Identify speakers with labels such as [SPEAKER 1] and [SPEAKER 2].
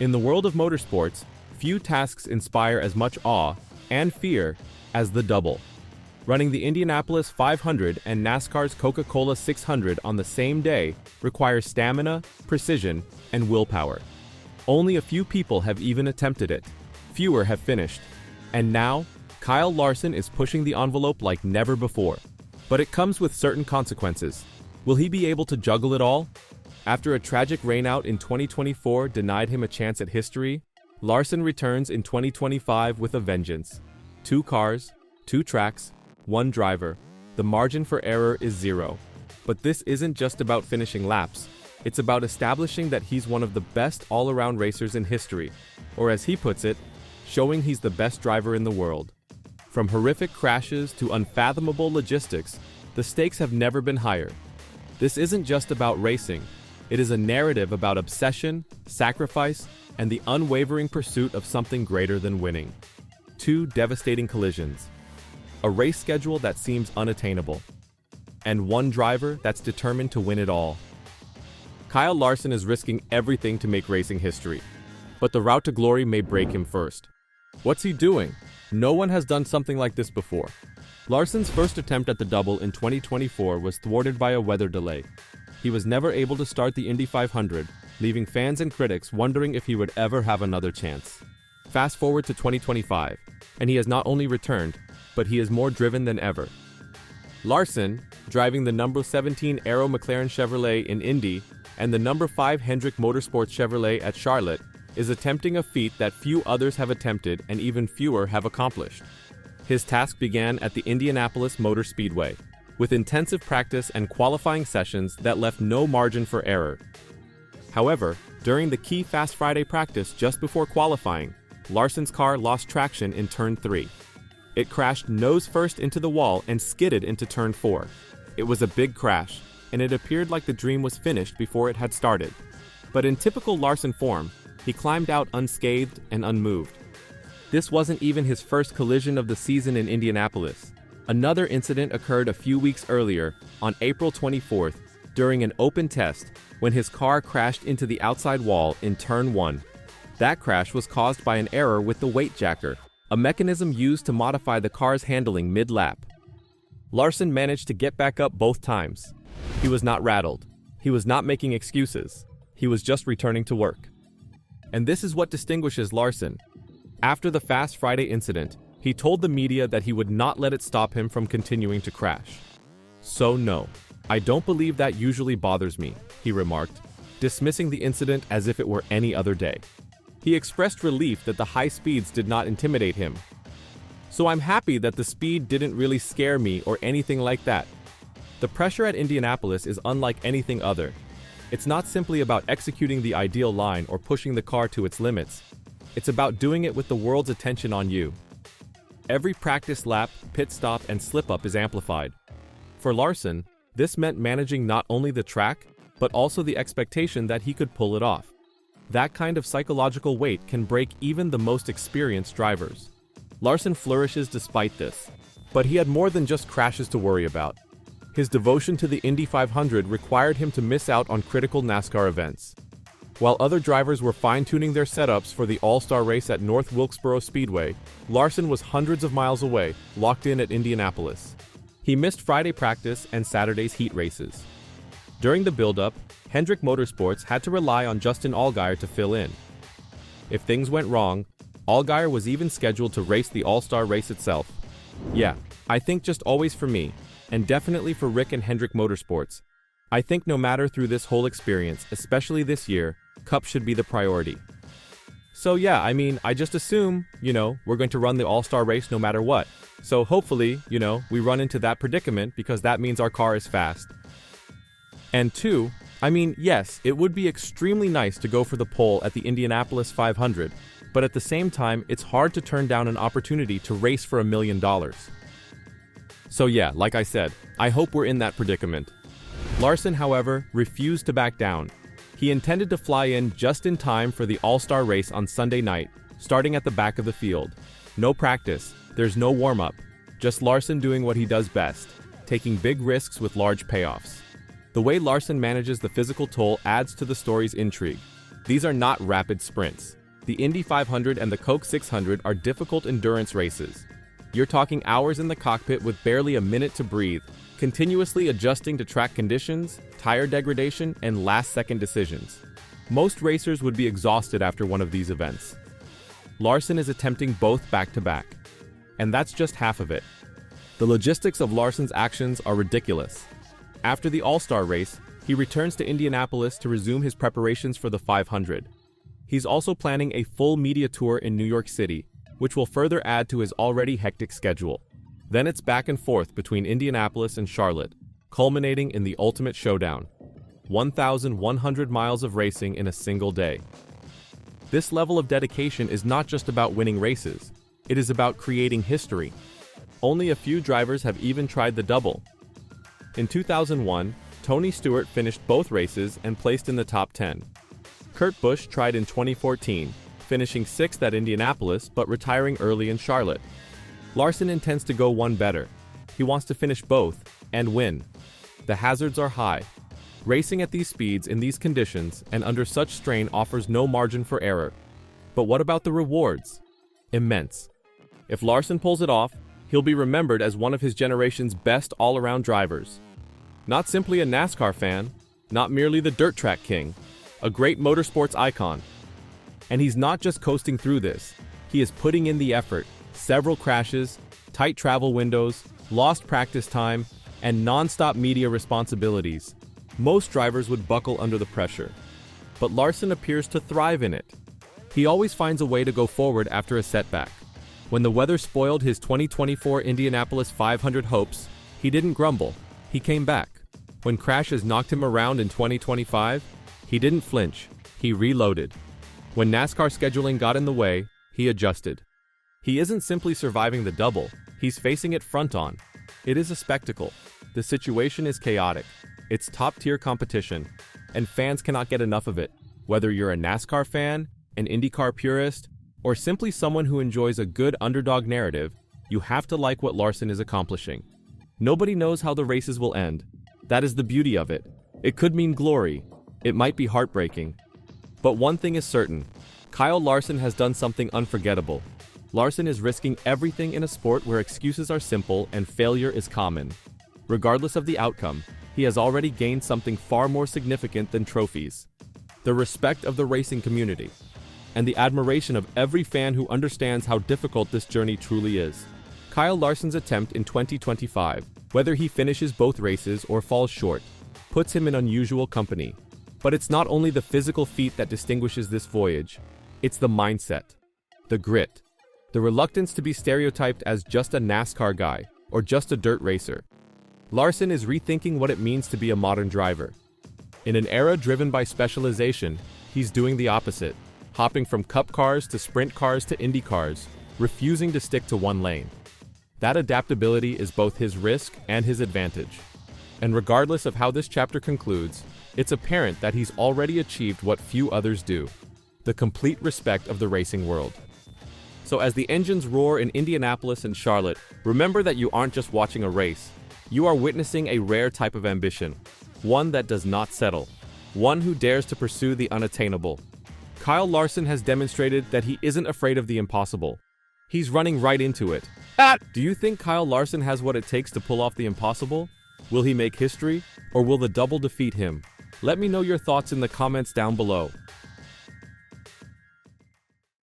[SPEAKER 1] In the world of motorsports, few tasks inspire as much awe and fear as the double. Running the Indianapolis 500 and NASCAR's Coca-Cola 600 on the same day requires stamina, precision, and willpower. Only a few people have even attempted it. Fewer have finished. And now, Kyle Larson is pushing the envelope like never before. But it comes with certain consequences. Will he be able to juggle it all? After a tragic rainout in 2024 denied him a chance at history, Larson returns in 2025 with a vengeance. 2 cars, 2 tracks, 1 driver. The margin for error is 0. But this isn't just about finishing laps. It's about establishing that he's one of the best all-around racers in history. Or as he puts it, showing he's the best driver in the world. From horrific crashes to unfathomable logistics, the stakes have never been higher. This isn't just about racing. It is a narrative about obsession, sacrifice, and the unwavering pursuit of something greater than winning. 2 devastating collisions. A race schedule that seems unattainable. And 1 driver that's determined to win it all. Kyle Larson is risking everything to make racing history. But the route to glory may break him first. What's he doing? No one has done something like this before. Larson's first attempt at the double in 2024 was thwarted by a weather delay. He was never able to start the Indy 500, leaving fans and critics wondering if he would ever have another chance. Fast forward to 2025, and he has not only returned, but he is more driven than ever. Larson, driving the number 17 Aero McLaren Chevrolet in Indy and the number 5 Hendrick Motorsports Chevrolet at Charlotte, is attempting a feat that few others have attempted and even fewer have accomplished. His task began at the Indianapolis Motor Speedway, with intensive practice and qualifying sessions that left no margin for error. However, during the key Fast Friday practice just before qualifying, Larson's car lost traction in Turn 3. It crashed nose first into the wall and skidded into Turn 4. It was a big crash, and it appeared like the dream was finished before it had started. But in typical Larson form, he climbed out unscathed and unmoved. This wasn't even his first collision of the season in Indianapolis. Another incident occurred a few weeks earlier, on April 24th, during an open test, when his car crashed into the outside wall in Turn 1. That crash was caused by an error with the weight jacker, a mechanism used to modify the car's handling mid-lap. Larson managed to get back up both times. He was not rattled. He was not making excuses. He was just returning to work. And this is what distinguishes Larson. After the Fast Friday incident, he told the media that he would not let it stop him from continuing to crash. "So no, I don't believe that usually bothers me," he remarked, dismissing the incident as if it were any other day. He expressed relief that the high speeds did not intimidate him. "So I'm happy that the speed didn't really scare me or anything like that. The pressure at Indianapolis is unlike anything other. It's not simply about executing the ideal line or pushing the car to its limits. It's about doing it with the world's attention on you." Every practice lap, pit stop, and slip-up is amplified. For Larson, this meant managing not only the track, but also the expectation that he could pull it off. That kind of psychological weight can break even the most experienced drivers. Larson flourishes despite this. But he had more than just crashes to worry about. His devotion to the Indy 500 required him to miss out on critical NASCAR events. While other drivers were fine-tuning their setups for the All-Star race at North Wilkesboro Speedway, Larson was hundreds of miles away, locked in at Indianapolis. He missed Friday practice and Saturday's heat races. During the build-up, Hendrick Motorsports had to rely on Justin Allgaier to fill in. If things went wrong, Allgaier was even scheduled to race the All-Star race itself. Yeah, I think just always for me, and definitely for Rick and Hendrick Motorsports. I think no matter through this whole experience, especially this year, Cup should be the priority. So yeah, I just assume, we're going to run the All-Star race no matter what. So hopefully, we run into that predicament because that means our car is fast. And 2, yes, it would be extremely nice to go for the pole at the Indianapolis 500, but at the same time, it's hard to turn down an opportunity to race for $1 million. So yeah, like I said, I hope we're in that predicament. Larson, however, refused to back down. He intended to fly in just in time for the All-Star race on Sunday night, starting at the back of the field. No practice, there's no warm-up, just Larson doing what he does best, taking big risks with large payoffs. The way Larson manages the physical toll adds to the story's intrigue. These are not rapid sprints. The Indy 500 and the Coke 600 are difficult endurance races. You're talking hours in the cockpit with barely a minute to breathe, continuously adjusting to track conditions, tire degradation, and last-second decisions. Most racers would be exhausted after one of these events. Larson is attempting both back-to-back. And that's just half of it. The logistics of Larson's actions are ridiculous. After the All-Star race, he returns to Indianapolis to resume his preparations for the 500. He's also planning a full media tour in New York City, which will further add to his already hectic schedule. Then it's back and forth between Indianapolis and Charlotte, culminating in the ultimate showdown. 1,100 miles of racing in a single day. This level of dedication is not just about winning races, it is about creating history. Only a few drivers have even tried the double. In 2001, Tony Stewart finished both races and placed in the top 10. Kurt Busch tried in 2014, finishing 6th at Indianapolis but retiring early in Charlotte. Larson intends to go one better. He wants to finish both and win. The hazards are high. Racing at these speeds in these conditions and under such strain offers no margin for error. But what about the rewards? Immense. If Larson pulls it off, he'll be remembered as one of his generation's best all-around drivers. Not simply a NASCAR fan, not merely the dirt track king, a great motorsports icon. And he's not just coasting through this, he is putting in the effort. Several crashes, tight travel windows, lost practice time, and non-stop media responsibilities. Most drivers would buckle under the pressure. But Larson appears to thrive in it. He always finds a way to go forward after a setback. When the weather spoiled his 2024 Indianapolis 500 hopes, he didn't grumble. He came back. When crashes knocked him around in 2025, he didn't flinch. He reloaded. When NASCAR scheduling got in the way, he adjusted. He isn't simply surviving the double, he's facing it front-on. It is a spectacle. The situation is chaotic. It's top-tier competition, and fans cannot get enough of it. Whether you're a NASCAR fan, an IndyCar purist, or simply someone who enjoys a good underdog narrative, you have to like what Larson is accomplishing. Nobody knows how the races will end. That is the beauty of it. It could mean glory. It might be heartbreaking. But one thing is certain. Kyle Larson has done something unforgettable. Larson is risking everything in a sport where excuses are simple and failure is common. Regardless of the outcome, he has already gained something far more significant than trophies. The respect of the racing community, and the admiration of every fan who understands how difficult this journey truly is. Kyle Larson's attempt in 2025, whether he finishes both races or falls short, puts him in unusual company. But it's not only the physical feat that distinguishes this voyage, it's the mindset, the grit, the reluctance to be stereotyped as just a NASCAR guy or just a dirt racer. Larson is rethinking what it means to be a modern driver. In an era driven by specialization, he's doing the opposite, hopping from cup cars to sprint cars to Indy cars, refusing to stick to one lane. That adaptability is both his risk and his advantage. And regardless of how this chapter concludes, it's apparent that he's already achieved what few others do, the complete respect of the racing world. So as the engines roar in Indianapolis and Charlotte, remember that you aren't just watching a race. You are witnessing a rare type of ambition, one that does not settle, one who dares to pursue the unattainable. Kyle Larson has demonstrated that he isn't afraid of the impossible. He's running right into it. Do you think Kyle Larson has what it takes to pull off the impossible? Will he make history, or will the double defeat him? Let me know your thoughts in the comments down below.